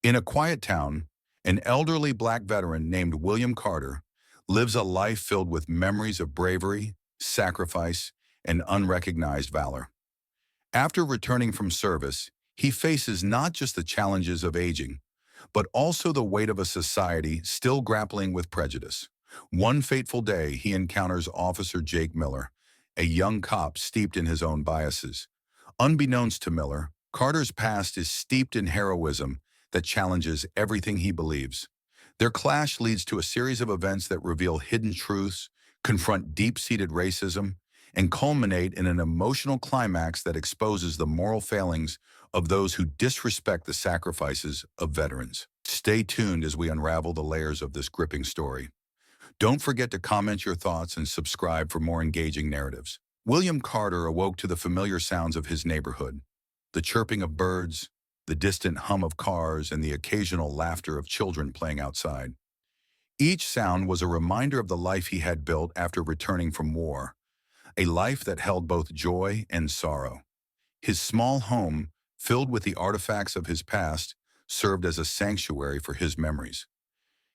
In a quiet town, an elderly black veteran named William Carter lives a life filled with memories of bravery, sacrifice, and unrecognized valor. After returning from service, he faces not just the challenges of aging, but also the weight of a society still grappling with prejudice. One fateful day, he encounters Officer Jake Miller, a young cop steeped in his own biases. Unbeknownst to Miller, Carter's past is steeped in heroism that challenges everything he believes. Their clash leads to a series of events that reveal hidden truths, confront deep-seated racism, and culminate in an emotional climax that exposes the moral failings of those who disrespect the sacrifices of veterans. Stay tuned as we unravel the layers of this gripping story. Don't forget to comment your thoughts and subscribe for more engaging narratives. William Carter awoke to the familiar sounds of his neighborhood, the chirping of birds, the distant hum of cars, and the occasional laughter of children playing outside. Each sound was a reminder of the life he had built after returning from war, a life that held both joy and sorrow. His small home, filled with the artifacts of his past, served as a sanctuary for his memories.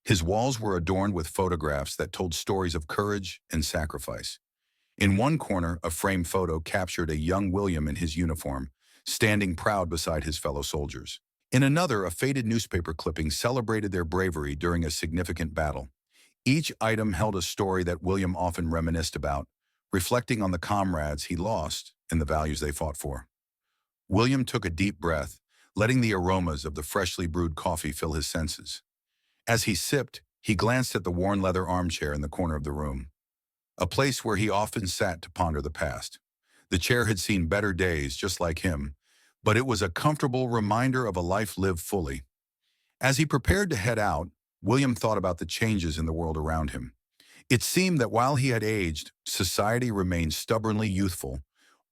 His walls were adorned with photographs that told stories of courage and sacrifice. In one corner, a framed photo captured a young William in his uniform, standing proud beside his fellow soldiers. In another, a faded newspaper clipping celebrated their bravery during a significant battle. Each item held a story that William often reminisced about, reflecting on the comrades he lost and the values they fought for. William took a deep breath, letting the aromas of the freshly brewed coffee fill his senses. As he sipped, he glanced at the worn leather armchair in the corner of the room, a place where he often sat to ponder the past. The chair had seen better days, just like him, but it was a comfortable reminder of a life lived fully. As he prepared to head out, William thought about the changes in the world around him. It seemed that while he had aged, society remained stubbornly youthful,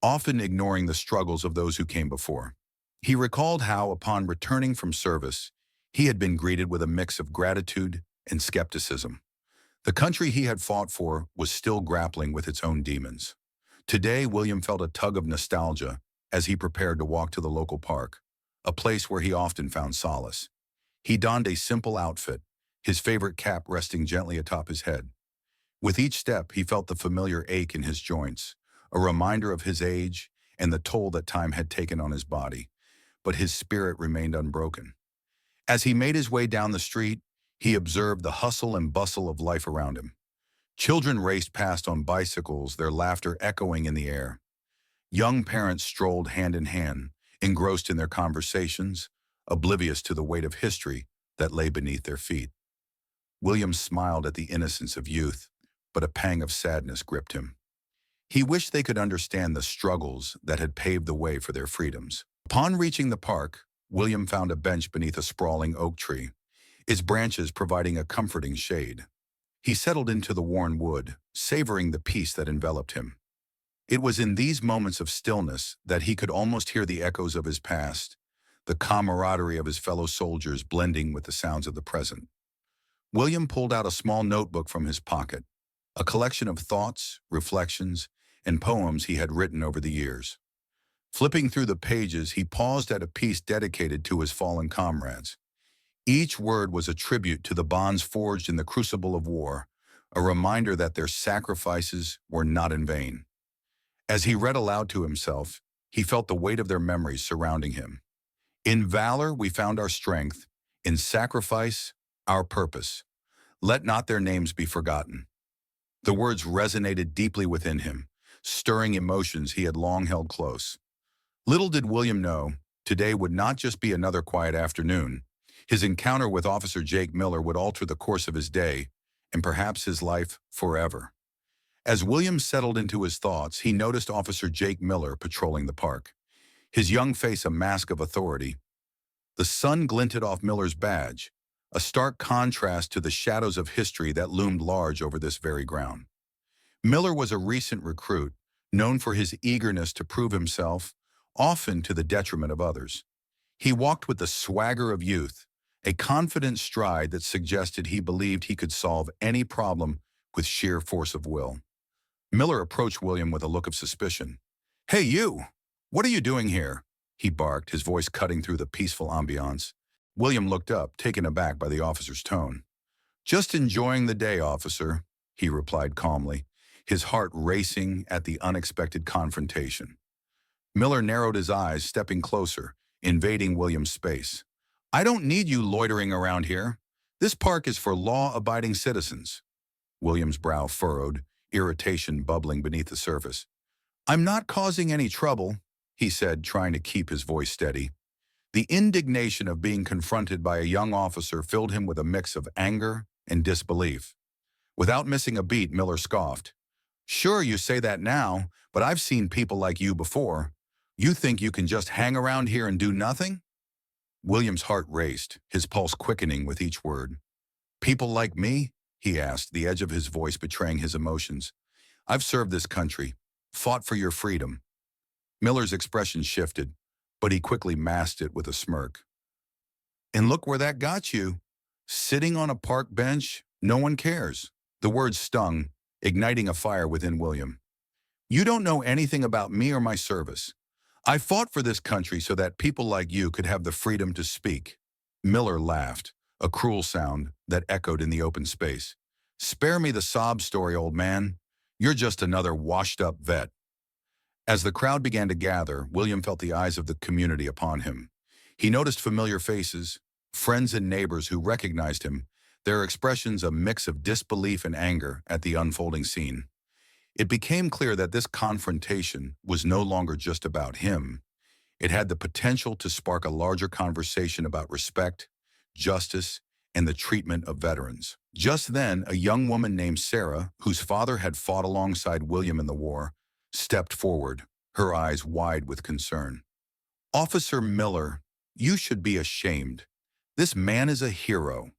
often ignoring the struggles of those who came before. He recalled how, upon returning from service, he had been greeted with a mix of gratitude and skepticism. The country he had fought for was still grappling with its own demons. Today, William felt a tug of nostalgia as he prepared to walk to the local park, a place where he often found solace. He donned a simple outfit, his favorite cap resting gently atop his head. With each step, he felt the familiar ache in his joints, a reminder of his age and the toll that time had taken on his body, but his spirit remained unbroken. As he made his way down the street, he observed the hustle and bustle of life around him. Children raced past on bicycles, their laughter echoing in the air. Young parents strolled hand in hand, engrossed in their conversations, oblivious to the weight of history that lay beneath their feet. William smiled at the innocence of youth, but a pang of sadness gripped him. He wished they could understand the struggles that had paved the way for their freedoms. Upon reaching the park, William found a bench beneath a sprawling oak tree, its branches providing a comforting shade. He settled into the worn wood, savoring the peace that enveloped him. It was in these moments of stillness that he could almost hear the echoes of his past, the camaraderie of his fellow soldiers blending with the sounds of the present. William pulled out a small notebook from his pocket, a collection of thoughts, reflections, and poems he had written over the years. Flipping through the pages, he paused at a piece dedicated to his fallen comrades. Each word was a tribute to the bonds forged in the crucible of war, a reminder that their sacrifices were not in vain. As he read aloud to himself, he felt the weight of their memories surrounding him. In valor we found our strength, in sacrifice our purpose. Let not their names be forgotten. The words resonated deeply within him, stirring emotions he had long held close. Little did William know, today would not just be another quiet afternoon. His encounter with Officer Jake Miller would alter the course of his day, and perhaps his life forever. As William settled into his thoughts, he noticed Officer Jake Miller patrolling the park, his young face a mask of authority. The sun glinted off Miller's badge, a stark contrast to the shadows of history that loomed large over this very ground. Miller was a recent recruit, known for his eagerness to prove himself, often to the detriment of others. He walked with the swagger of youth, a confident stride that suggested he believed he could solve any problem with sheer force of will. Miller approached William with a look of suspicion. "Hey, you! What are you doing here?" he barked, his voice cutting through the peaceful ambiance. William looked up, taken aback by the officer's tone. "Just enjoying the day, officer," he replied calmly, his heart racing at the unexpected confrontation. Miller narrowed his eyes, stepping closer, invading William's space. "I don't need you loitering around here. This park is for law-abiding citizens." William's brow furrowed, irritation bubbling beneath the surface. "I'm not causing any trouble," he said, trying to keep his voice steady. The indignation of being confronted by a young officer filled him with a mix of anger and disbelief. Without missing a beat, Miller scoffed. "Sure, you say that now, but I've seen people like you before. You think you can just hang around here and do nothing?" William's heart raced, his pulse quickening with each word. "People like me?" he asked, the edge of his voice betraying his emotions. "I've served this country, fought for your freedom." Miller's expression shifted, but he quickly masked it with a smirk. "And look where that got you. Sitting on a park bench, no one cares." The words stung, igniting a fire within William. "You don't know anything about me or my service. I fought for this country so that people like you could have the freedom to speak." Miller laughed, a cruel sound that echoed in the open space. "Spare me the sob story, old man. You're just another washed-up vet." As the crowd began to gather, William felt the eyes of the community upon him. He noticed familiar faces, friends and neighbors who recognized him, their expressions a mix of disbelief and anger at the unfolding scene. It became clear that this confrontation was no longer just about him. It had the potential to spark a larger conversation about respect, justice, and the treatment of veterans. Just then, a young woman named Sarah, whose father had fought alongside William in the war, stepped forward, her eyes wide with concern. "Officer Miller, you should be ashamed. This man is a hero."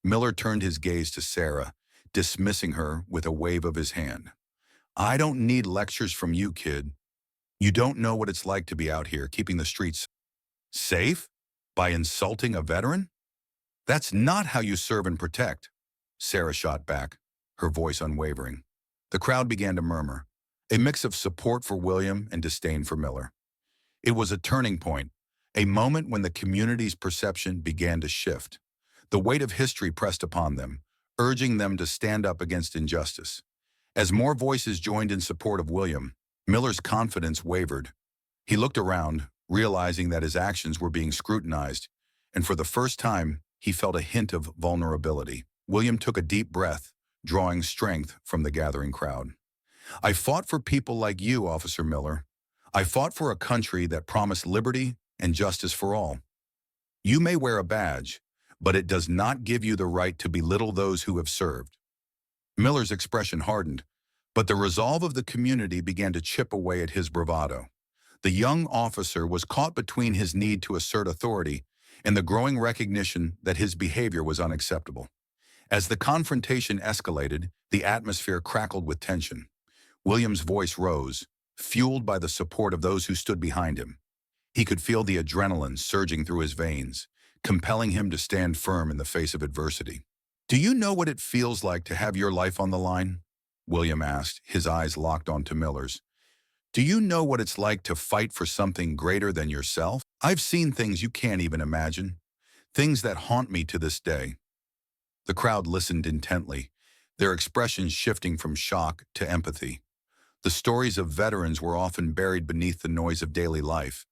Miller turned his gaze to Sarah, dismissing her with a wave of his hand. "I don't need lectures from you, kid. You don't know what it's like to be out here keeping the streets safe by insulting a veteran. That's not how you serve and protect." Sarah shot back, her voice unwavering. The crowd began to murmur, a mix of support for William and disdain for Miller. It was a turning point, a moment when the community's perception began to shift. The weight of history pressed upon them, urging them to stand up against injustice. As more voices joined in support of William, Miller's confidence wavered. He looked around, realizing that his actions were being scrutinized, and for the first time, he felt a hint of vulnerability. William took a deep breath, drawing strength from the gathering crowd. "I fought for people like you, Officer Miller. I fought for a country that promised liberty and justice for all. You may wear a badge, but it does not give you the right to belittle those who have served." Miller's expression hardened, but the resolve of the community began to chip away at his bravado. The young officer was caught between his need to assert authority and the growing recognition that his behavior was unacceptable. As the confrontation escalated, the atmosphere crackled with tension. William's voice rose, fueled by the support of those who stood behind him. He could feel the adrenaline surging through his veins, compelling him to stand firm in the face of adversity. "Do you know what it feels like to have your life on the line?" William asked, his eyes locked onto Miller's. "Do you know what it's like to fight for something greater than yourself? I've seen things you can't even imagine, things that haunt me to this day." The crowd listened intently, their expressions shifting from shock to empathy. The stories of veterans were often buried beneath the noise of daily life,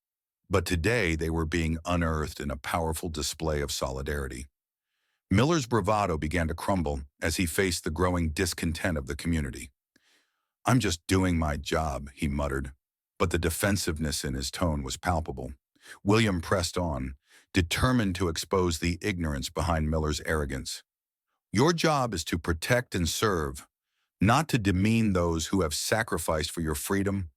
but today they were being unearthed in a powerful display of solidarity. Miller's bravado began to crumble as he faced the growing discontent of the community. "I'm just doing my job," he muttered, but the defensiveness in his tone was palpable. William pressed on, determined to expose the ignorance behind Miller's arrogance. "Your job is to protect and serve, not to demean those who have sacrificed for your freedom.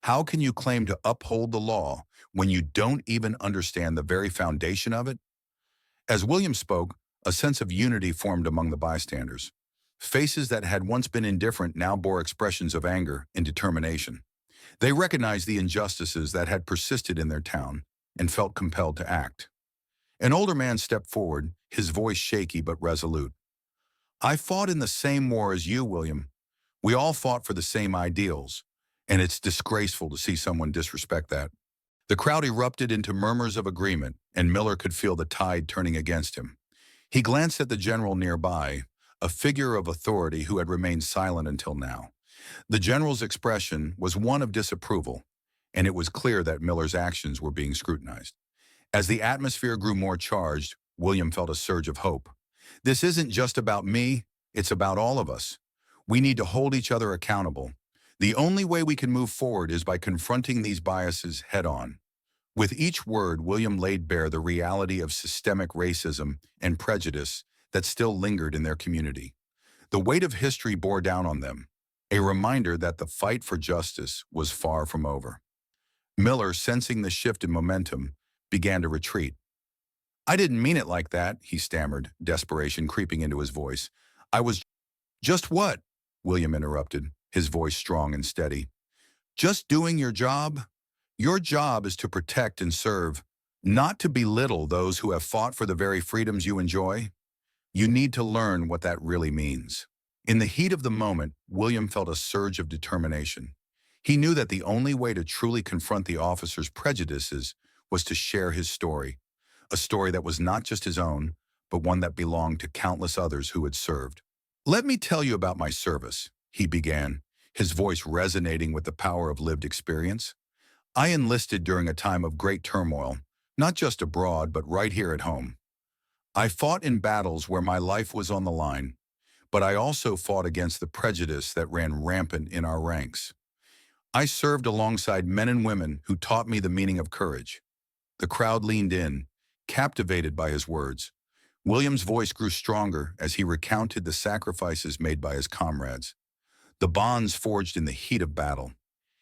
How can you claim to uphold the law when you don't even understand the very foundation of it?" As William spoke, a sense of unity formed among the bystanders. Faces that had once been indifferent now bore expressions of anger and determination. They recognized the injustices that had persisted in their town and felt compelled to act. An older man stepped forward, his voice shaky but resolute. "I fought in the same war as you, William. We all fought for the same ideals, and it's disgraceful to see someone disrespect that." The crowd erupted into murmurs of agreement, and Miller could feel the tide turning against him. He glanced at the general nearby, a figure of authority who had remained silent until now. The general's expression was one of disapproval, and it was clear that Miller's actions were being scrutinized. As the atmosphere grew more charged, William felt a surge of hope. This isn't just about me, it's about all of us. We need to hold each other accountable. The only way we can move forward is by confronting these biases head-on. With each word, William laid bare the reality of systemic racism and prejudice that still lingered in their community. The weight of history bore down on them, a reminder that the fight for justice was far from over. Miller, sensing the shift in momentum, began to retreat. "I didn't mean it like that," he stammered, desperation creeping into his voice. "I was—" "Just what?" William interrupted, his voice strong and steady. "Just doing your job. Your job is to protect and serve, not to belittle those who have fought for the very freedoms you enjoy. You need to learn what that really means." In the heat of the moment, William felt a surge of determination. He knew that the only way to truly confront the officer's prejudices was to share his story, a story that was not just his own, but one that belonged to countless others who had served. "Let me tell you about my service," he began, his voice resonating with the power of lived experience. "I enlisted during a time of great turmoil, not just abroad, but right here at home. I fought in battles where my life was on the line, but I also fought against the prejudice that ran rampant in our ranks. I served alongside men and women who taught me the meaning of courage." The crowd leaned in, captivated by his words. William's voice grew stronger as he recounted the sacrifices made by his comrades, the bonds forged in the heat of battle.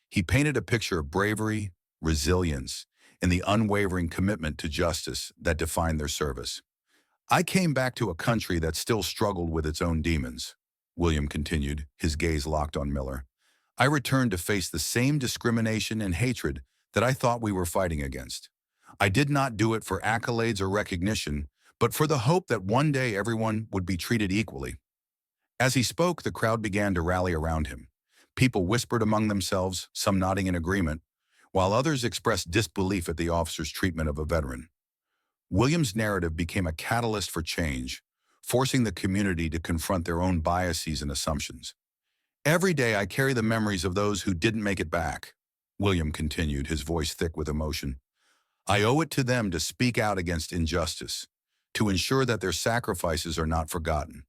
He painted a picture of bravery, resilience, and the unwavering commitment to justice that defined their service. "I came back to a country that still struggled with its own demons," William continued, his gaze locked on Miller. "I returned to face the same discrimination and hatred that I thought we were fighting against. I did not do it for accolades or recognition, but for the hope that one day everyone would be treated equally." As he spoke, the crowd began to rally around him. People whispered among themselves, some nodding in agreement, while others expressed disbelief at the officer's treatment of a veteran. William's narrative became a catalyst for change, forcing the community to confront their own biases and assumptions. "Every day I carry the memories of those who didn't make it back," William continued, his voice thick with emotion. "I owe it to them to speak out against injustice, to ensure that their sacrifices are not forgotten.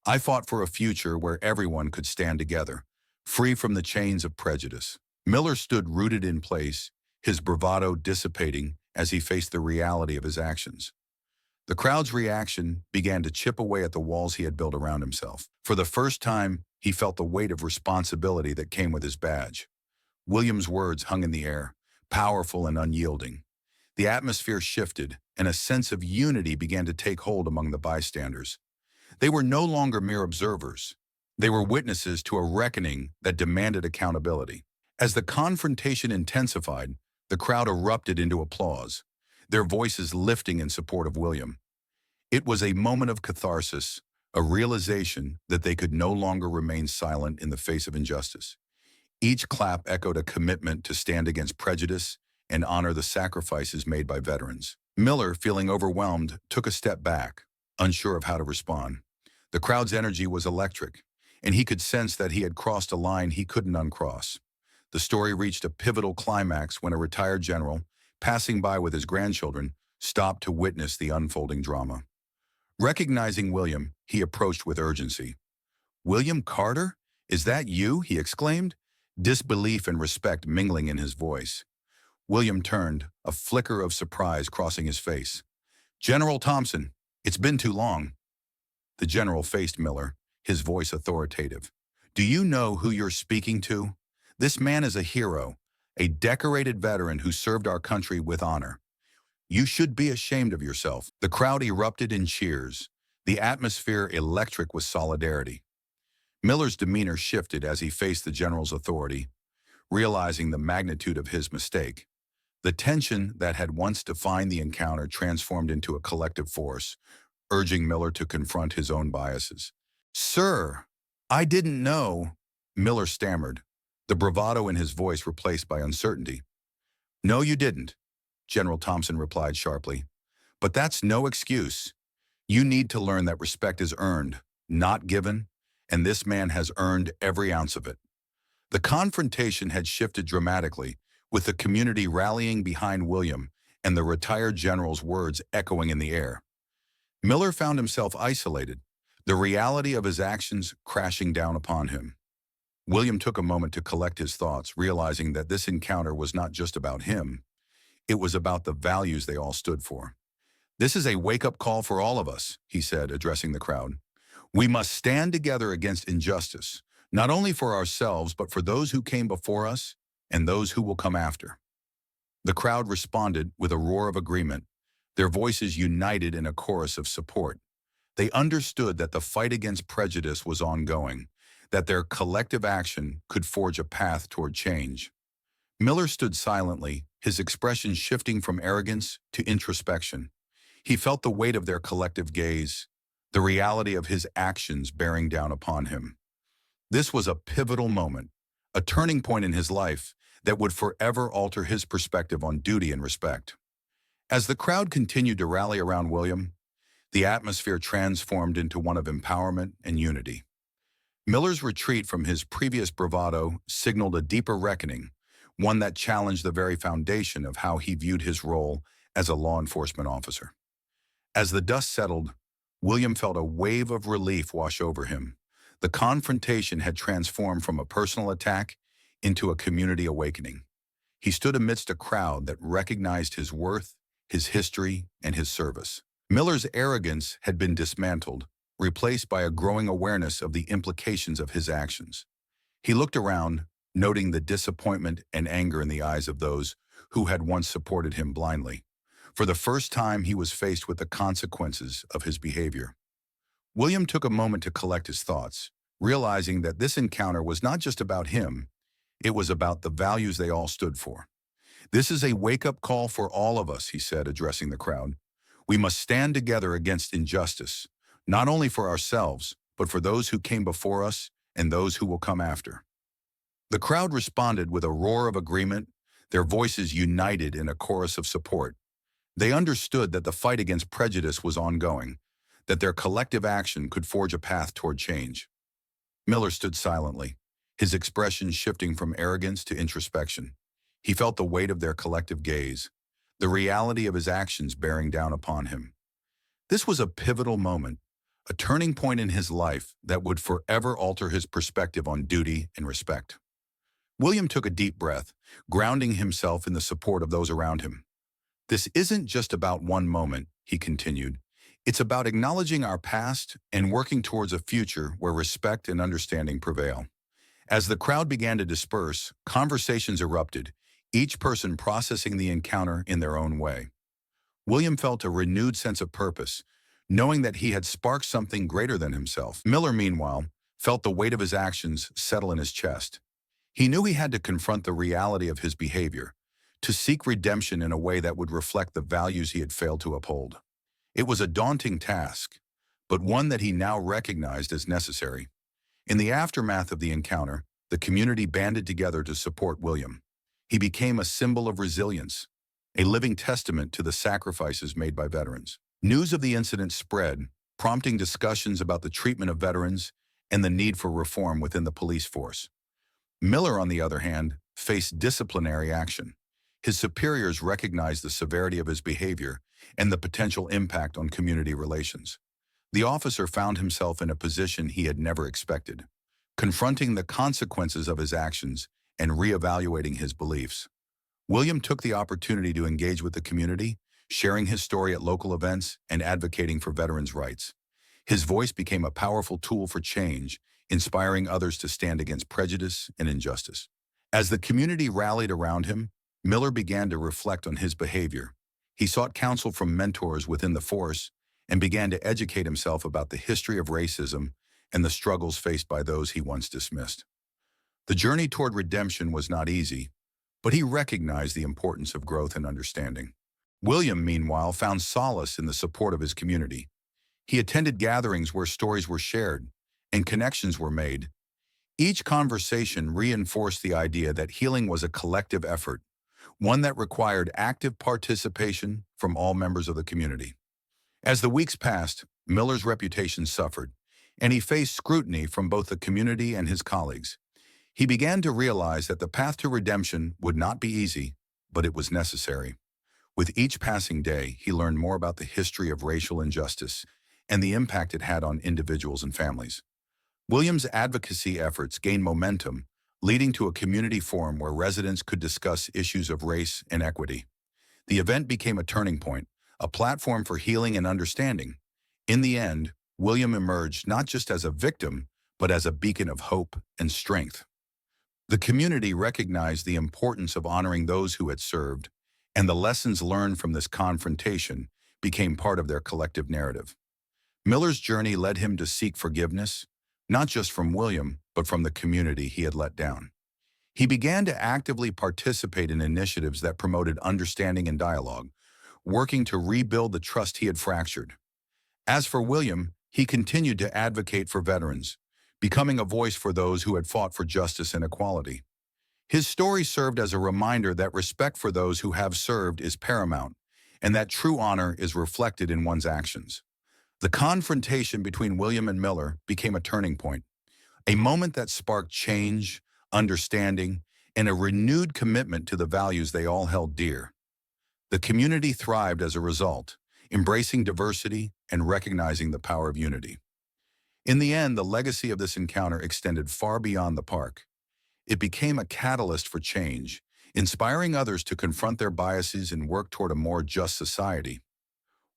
I fought for a future where everyone could stand together, free from the chains of prejudice." Miller stood rooted in place, his bravado dissipating as he faced the reality of his actions. The crowd's reaction began to chip away at the walls he had built around himself. For the first time, he felt the weight of responsibility that came with his badge. William's words hung in the air, powerful and unyielding. The atmosphere shifted, and a sense of unity began to take hold among the bystanders. They were no longer mere observers. They were witnesses to a reckoning that demanded accountability. As the confrontation intensified, the crowd erupted into applause, their voices lifting in support of William. It was a moment of catharsis, a realization that they could no longer remain silent in the face of injustice. Each clap echoed a commitment to stand against prejudice and honor the sacrifices made by veterans. Miller, feeling overwhelmed, took a step back, unsure of how to respond. The crowd's energy was electric, and he could sense that he had crossed a line he couldn't uncross. The story reached a pivotal climax when a retired general, passing by with his grandchildren, stopped to witness the unfolding drama. Recognizing William, he approached with urgency. "William Carter? Is that you?" he exclaimed, disbelief and respect mingling in his voice. William turned, a flicker of surprise crossing his face. "General Thompson, it's been too long." The general faced Miller, his voice authoritative. "Do you know who you're speaking to? This man is a hero, a decorated veteran who served our country with honor. You should be ashamed of yourself." The crowd erupted in cheers, the atmosphere electric with solidarity. Miller's demeanor shifted as he faced the general's authority, realizing the magnitude of his mistake. The tension that had once defined the encounter transformed into a collective force, urging Miller to confront his own biases. "Sir, I didn't know," Miller stammered, the bravado in his voice replaced by uncertainty. No, you didn't, General Thompson replied sharply. But that's no excuse. You need to learn that respect is earned, not given, and this man has earned every ounce of it. The confrontation had shifted dramatically, with the community rallying behind William and the retired general's words echoing in the air. Miller found himself isolated, the reality of his actions crashing down upon him. William took a moment to collect his thoughts, realizing that this encounter was not just about him, it was about the values they all stood for. This is a wake-up call for all of us, he said, addressing the crowd. We must stand together against injustice, not only for ourselves, but for those who came before us and those who will come after. The crowd responded with a roar of agreement, their voices united in a chorus of support. They understood that the fight against prejudice was ongoing, that their collective action could forge a path toward change. Miller stood silently, his expression shifting from arrogance to introspection. He felt the weight of their collective gaze, the reality of his actions bearing down upon him. This was a pivotal moment, a turning point in his life that would forever alter his perspective on duty and respect. As the crowd continued to rally around William, the atmosphere transformed into one of empowerment and unity. Miller's retreat from his previous bravado signaled a deeper reckoning, one that challenged the very foundation of how he viewed his role as a law enforcement officer. As the dust settled, William felt a wave of relief wash over him. The confrontation had transformed from a personal attack into a community awakening. He stood amidst a crowd that recognized his worth, his history, and his service. Miller's arrogance had been dismantled, replaced by a growing awareness of the implications of his actions. He looked around, noting the disappointment and anger in the eyes of those who had once supported him blindly. For the first time, he was faced with the consequences of his behavior. William took a moment to collect his thoughts, realizing that this encounter was not just about him, it was about the values they all stood for. This is a wake-up call for all of us, he said, addressing the crowd. We must stand together against injustice, not only for ourselves, but for those who came before us and those who will come after. The crowd responded with a roar of agreement, their voices united in a chorus of support. They understood that the fight against prejudice was ongoing, that their collective action could forge a path toward change. Miller stood silently, his expression shifting from arrogance to introspection. He felt the weight of their collective gaze, the reality of his actions bearing down upon him. This was a pivotal moment, a turning point in his life that would forever alter his perspective on duty and respect. William took a deep breath, grounding himself in the support of those around him. This isn't just about one moment, he continued. It's about acknowledging our past and working towards a future where respect and understanding prevail. As the crowd began to disperse, conversations erupted, each person processing the encounter in their own way. William felt a renewed sense of purpose, knowing that he had sparked something greater than himself. Miller, meanwhile, felt the weight of his actions settle in his chest. He knew he had to confront the reality of his behavior, to seek redemption in a way that would reflect the values he had failed to uphold. It was a daunting task, but one that he now recognized as necessary. In the aftermath of the encounter, the community banded together to support William. He became a symbol of resilience, a living testament to the sacrifices made by veterans. News of the incident spread, prompting discussions about the treatment of veterans and the need for reform within the police force. Miller, on the other hand, faced disciplinary action. His superiors recognized the severity of his behavior and the potential impact on community relations. The officer found himself in a position he had never expected, confronting the consequences of his actions and reevaluating his beliefs. William took the opportunity to engage with the community, sharing his story at local events and advocating for veterans' rights. His voice became a powerful tool for change, inspiring others to stand against prejudice and injustice. As the community rallied around him, Miller began to reflect on his behavior. He sought counsel from mentors within the force and began to educate himself about the history of racism and the struggles faced by those he once dismissed. The journey toward redemption was not easy, but he recognized the importance of growth and understanding. William, meanwhile, found solace in the support of his community. He attended gatherings where stories were shared and connections were made. Each conversation reinforced the idea that healing was a collective effort, one that required active participation from all members of the community. As the weeks passed, Miller's reputation suffered, and he faced scrutiny from both the community and his colleagues. He began to realize that the path to redemption would not be easy, but it was necessary. With each passing day, he learned more about the history of racial injustice and the impact it had on individuals and families. William's advocacy efforts gained momentum, leading to a community forum where residents could discuss issues of race and equity. The event became a turning point, a platform for healing and understanding. In the end, William emerged not just as a victim, but as a beacon of hope and strength. The community recognized the importance of honoring those who had served, and the lessons learned from this confrontation became part of their collective narrative. Miller's journey led him to seek forgiveness, not just from William, but from the community he had let down. He began to actively participate in initiatives that promoted understanding and dialogue, working to rebuild the trust he had fractured. As for William, he continued to advocate for veterans, becoming a voice for those who had fought for justice and equality. His story served as a reminder that respect for those who have served is paramount, and that true honor is reflected in one's actions. The confrontation between William and Miller became a turning point, a moment that sparked change, understanding, and a renewed commitment to the values they all held dear. The community thrived as a result, embracing diversity and recognizing the power of unity. In the end, the legacy of this encounter extended far beyond the park. It became a catalyst for change, inspiring others to confront their biases and work toward a more just society.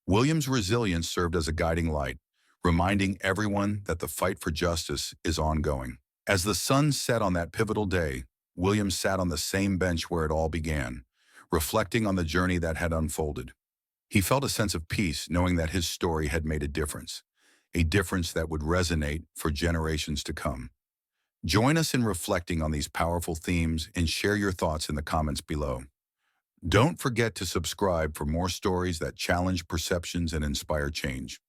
William's resilience served as a guiding light, reminding everyone that the fight for justice is ongoing. As the sun set on that pivotal day, William sat on the same bench where it all began, reflecting on the journey that had unfolded. He felt a sense of peace knowing that his story had made a difference that would resonate for generations to come. Join us in reflecting on these powerful themes and share your thoughts in the comments below. Don't forget to subscribe for more stories that challenge perceptions and inspire change.